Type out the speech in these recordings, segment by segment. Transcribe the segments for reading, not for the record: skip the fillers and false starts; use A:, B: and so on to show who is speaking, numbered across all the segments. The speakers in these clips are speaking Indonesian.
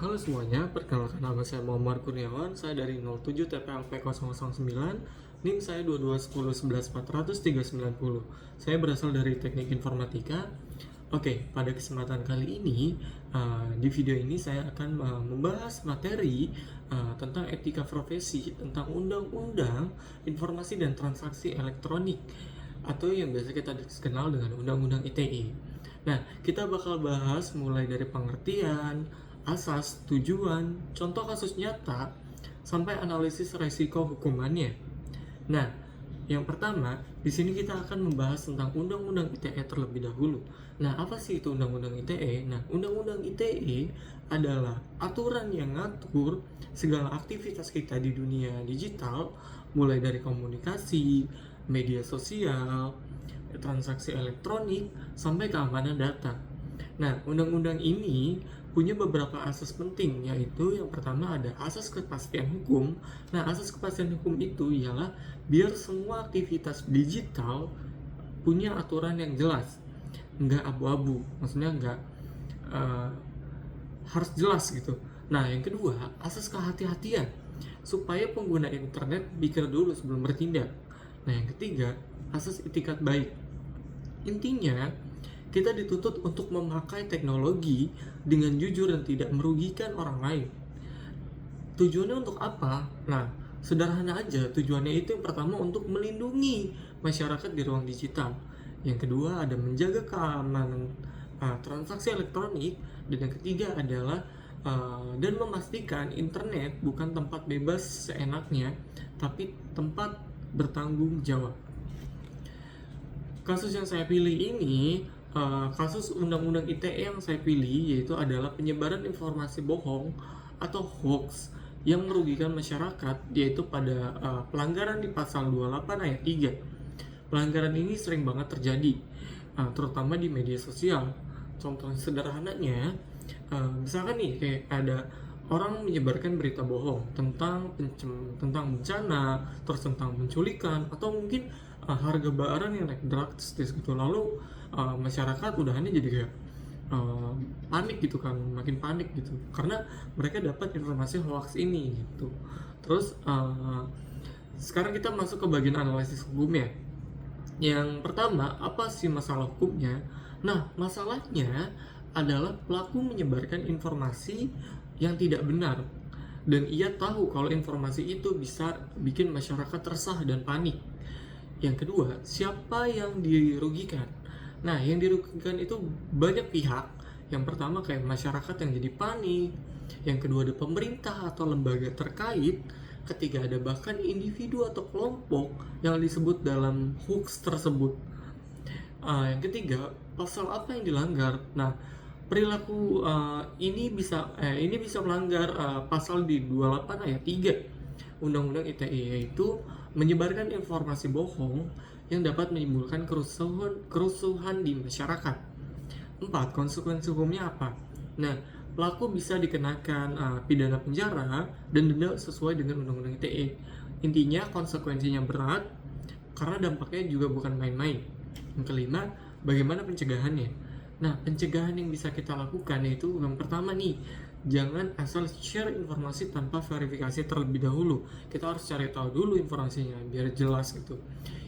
A: Halo semuanya, perkenalkan nama saya Muhammad Kurniawan. Saya dari 07 TPLP 009, NIM saya 2210114139. Saya berasal dari Teknik Informatika. Oke, pada kesempatan kali ini, di video ini saya akan membahas materi tentang etika profesi, tentang Undang-Undang Informasi dan Transaksi Elektronik, atau yang biasa kita kenal dengan Undang-Undang ITE. Nah, kita bakal bahas mulai dari pengertian, asas, tujuan, contoh kasus nyata, sampai analisis resiko hukumannya. Nah, yang pertama, di sini kita akan membahas tentang Undang-Undang ITE terlebih dahulu. Nah, apa sih itu Undang-Undang ITE? Nah, Undang-Undang ITE adalah aturan yang ngatur segala aktivitas kita di dunia digital, mulai dari komunikasi, media sosial, transaksi elektronik, sampai keamanan data. Nah, undang-undang ini punya beberapa asas penting, yaitu yang pertama ada asas kepastian hukum. Nah, asas kepastian hukum itu ialah biar semua aktivitas digital punya aturan yang jelas, nggak abu-abu, maksudnya nggak harus jelas gitu. Nah, yang kedua, asas kehati-hatian, supaya pengguna internet pikir dulu sebelum bertindak. Nah, yang ketiga, asas itikat baik. Intinya, kita dituntut untuk memakai teknologi dengan jujur dan tidak merugikan orang lain. Tujuannya untuk apa? Nah, sederhana aja, tujuannya itu yang pertama untuk melindungi masyarakat di ruang digital. Yang kedua ada menjaga keamanan transaksi elektronik, dan yang ketiga adalah dan memastikan internet bukan tempat bebas seenaknya, tapi tempat bertanggung jawab. Kasus yang saya pilih ini, kasus Undang-Undang ITE yang saya pilih yaitu adalah penyebaran informasi bohong atau hoax yang merugikan masyarakat, yaitu pada pelanggaran di pasal 28 ayat 3. Pelanggaran ini sering banget terjadi, terutama di media sosial. Contoh sederhananya, misalkan nih kayak ada orang menyebarkan berita bohong tentang bencana, terus tentang penculikan, atau mungkin harga barang yang naik drastis gitu. Lalu masyarakat udahannya jadi kayak panik gitu kan, makin panik gitu karena mereka dapat informasi hoax ini gitu. Terus sekarang kita masuk ke bagian analisis hukumnya. Yang pertama, apa sih masalah hukumnya? Nah, masalahnya adalah pelaku menyebarkan informasi yang tidak benar, dan ia tahu kalau informasi itu bisa bikin masyarakat resah dan panik. Yang kedua, siapa yang dirugikan? Nah, yang dirugikan itu banyak pihak. Yang pertama kayak masyarakat yang jadi panik. Yang kedua ada pemerintah atau lembaga terkait. Ketiga ada bahkan individu atau kelompok yang disebut dalam hoax tersebut. Yang ketiga, pasal apa yang dilanggar? Nah, perilaku ini bisa melanggar pasal di 28 ayat 3 Undang-Undang ITE, yaitu menyebarkan informasi bohong yang dapat menimbulkan kerusuhan di masyarakat. 4. Konsekuensi hukumnya apa? Nah, pelaku bisa dikenakan pidana penjara dan denda sesuai dengan Undang-Undang ITE. Intinya konsekuensinya berat karena dampaknya juga bukan main-main. Yang kelima, bagaimana pencegahannya? Nah, pencegahan yang bisa kita lakukan yaitu yang pertama nih, jangan asal share informasi tanpa verifikasi terlebih dahulu. Kita harus cari tahu dulu informasinya biar jelas gitu.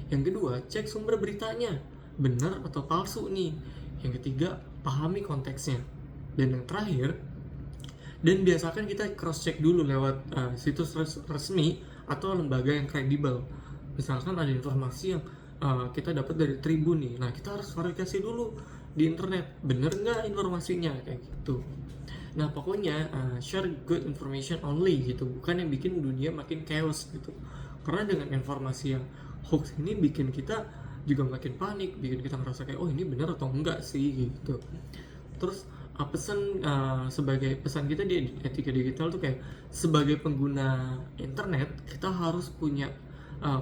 A: Yang kedua, cek sumber beritanya, benar atau palsu nih. Yang ketiga, pahami konteksnya. Dan yang terakhir, dan biasakan kita cross check dulu lewat situs resmi atau lembaga yang kredibel. Misalkan ada informasi yang kita dapat dari Tribun nih, nah kita harus verifikasi dulu di internet, bener nggak informasinya kayak gitu. Nah, pokoknya share good information only gitu, bukan yang bikin dunia makin chaos gitu. Karena dengan informasi yang hoax ini bikin kita juga makin panik, bikin kita ngerasa kayak oh ini bener atau enggak sih gitu. Terus sebagai pesan kita di etika digital tuh kayak sebagai pengguna internet kita harus punya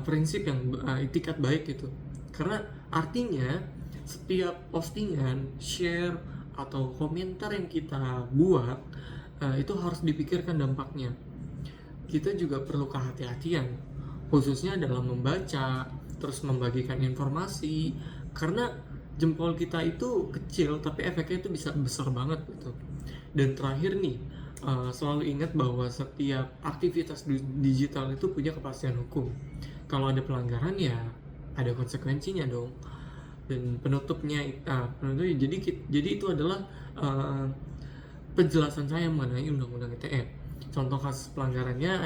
A: prinsip yang itikat baik gitu. Karena artinya setiap postingan, share atau komentar yang kita buat itu harus dipikirkan dampaknya. Kita juga perlu kehati-hatian, khususnya dalam membaca, terus membagikan informasi, karena jempol kita itu kecil tapi efeknya itu bisa besar banget gitu. Dan terakhir nih, selalu ingat bahwa setiap aktivitas digital itu punya kepastian hukum. Kalau ada pelanggaran ya ada konsekuensinya dong. Dan jadi itu adalah uh, penjelasan saya mengenai undang-undang ITE. Contoh kasus pelanggarannya,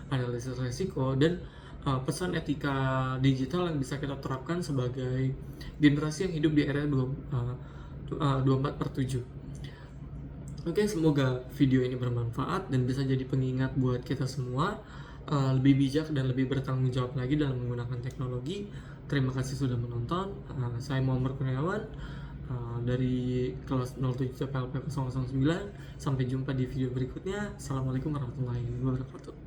A: analisis resiko, dan pesan etika digital yang bisa kita terapkan sebagai generasi yang hidup di era 24/7. Oke, semoga video ini bermanfaat dan bisa jadi pengingat buat kita semua lebih bijak dan lebih bertanggung jawab lagi dalam menggunakan teknologi. Terima kasih sudah menonton. Saya Muhammad Kurniawan dari kelas 07 PLP 009. Sampai jumpa di video berikutnya. Assalamualaikum warahmatullahi wabarakatuh.